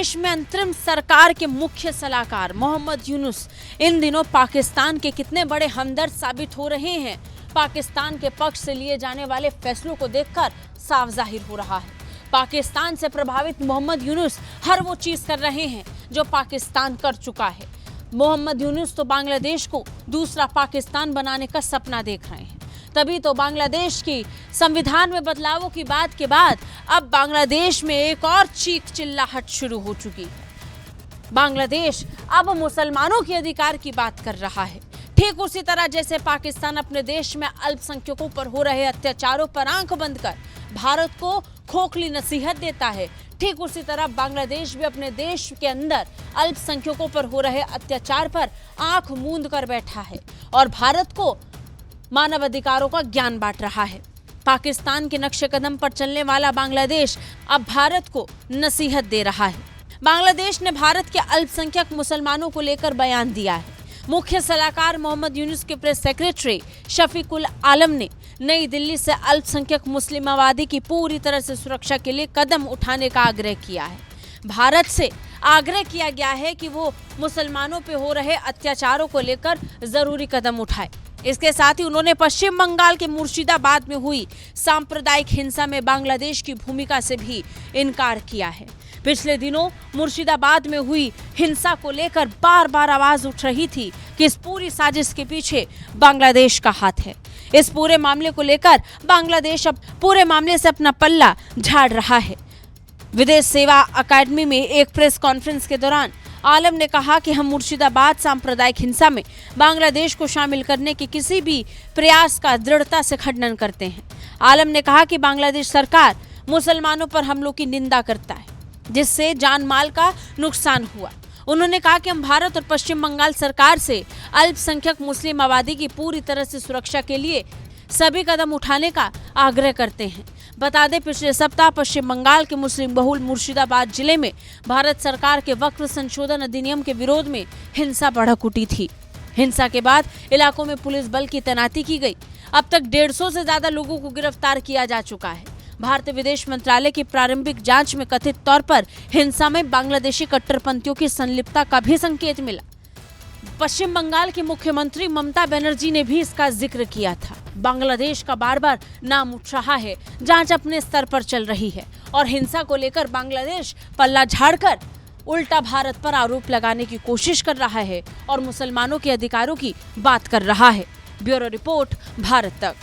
बांग्लादेश में अंतरिम सरकार के मुख्य सलाहकार मोहम्मद यूनुस इन दिनों पाकिस्तान के कितने बड़े हमदर्द साबित हो रहे हैं, पाकिस्तान के पक्ष से लिए जाने वाले फैसलों को देखकर साफ जाहिर हो रहा है। पाकिस्तान से प्रभावित मोहम्मद यूनुस हर वो चीज कर रहे हैं जो पाकिस्तान कर चुका है। मोहम्मद यूनुस तो बांग्लादेश को दूसरा पाकिस्तान बनाने का सपना देख रहे हैं। तभी तो बांग्लादेश की संविधान में बदलावों की बात के बाद अब बांग्लादेश में एक और चीख चिल्लाहट शुरू हो चुकी है। बांग्लादेश अब मुसलमानों के अधिकार की बात कर रहा है। ठीक उसी तरह जैसे पाकिस्तान अपने देश में अल्पसंख्यकों पर हो रहे अत्याचारों पर आंख बंद कर भारत को खोखली नसीहत देता है, ठीक उसी तरह बांग्लादेश भी अपने देश के अंदर अल्पसंख्यकों पर हो रहे अत्याचार पर आंख मूंद कर बैठा है और भारत को मानव अधिकारों का ज्ञान बांट रहा है। पाकिस्तान के नक्शे कदम पर चलने वाला बांग्लादेश अब भारत को नसीहत दे रहा है। बांग्लादेश ने भारत के अल्पसंख्यक मुसलमानों को लेकर बयान दिया है। मुख्य सलाहकार मोहम्मद यूनुस के प्रेस सेक्रेटरी शफीकुल आलम ने नई दिल्ली से अल्पसंख्यक मुस्लिम आबादी की पूरी तरह से सुरक्षा के लिए कदम उठाने का आग्रह किया है। भारत से आग्रह किया गया है कि वो मुसलमानों पे हो रहे अत्याचारों को लेकर जरूरी कदम उठाए। इसके साथ ही उन्होंने पश्चिम बंगाल के मुर्शिदाबाद में हुई सांप्रदायिक हिंसा में बांग्लादेश की भूमिका से भी इनकार किया है। पिछले दिनों मुर्शिदाबाद में हुई हिंसा को लेकर बार बार आवाज उठ रही थी कि इस पूरी साजिश के पीछे बांग्लादेश का हाथ है। इस पूरे मामले को लेकर बांग्लादेश अब पूरे मामले से अपना पल्ला झाड़ रहा है। विदेश सेवा अकादमी में एक प्रेस कॉन्फ्रेंस के दौरान आलम ने कहा कि हम मुर्शिदाबाद सांप्रदायिक हिंसा में बांग्लादेश को शामिल करने के किसी भी प्रयास का दृढ़ता से खंडन करते हैं। आलम ने कहा कि बांग्लादेश सरकार मुसलमानों पर हमलों की निंदा करता है, जिससे जान माल का नुकसान हुआ। उन्होंने कहा कि हम भारत और पश्चिम बंगाल सरकार से अल्पसंख्यक मुस्लिम आबादी की पूरी तरह से सुरक्षा के लिए सभी कदम उठाने का आग्रह करते हैं। बता दें, पिछले सप्ताह पश्चिम बंगाल के मुस्लिम बहुल मुर्शिदाबाद जिले में भारत सरकार के वक्फ संशोधन अधिनियम के विरोध में हिंसा भड़क उठी थी। हिंसा के बाद इलाकों में पुलिस बल की तैनाती की गई। अब तक 150 से ज्यादा लोगों को गिरफ्तार किया जा चुका है। भारतीय विदेश मंत्रालय की प्रारंभिक जांच में कथित तौर पर हिंसा में बांग्लादेशी कट्टरपंथियों की संलिप्तता का भी संकेत मिला। पश्चिम बंगाल की मुख्यमंत्री ममता बनर्जी ने भी इसका जिक्र किया था। बांग्लादेश का बार बार नाम उठ रहा है। जांच अपने स्तर पर चल रही है और हिंसा को लेकर बांग्लादेश पल्ला झाड़कर उल्टा भारत पर आरोप लगाने की कोशिश कर रहा है और मुसलमानों के अधिकारों की बात कर रहा है। ब्यूरो रिपोर्ट, भारत तक।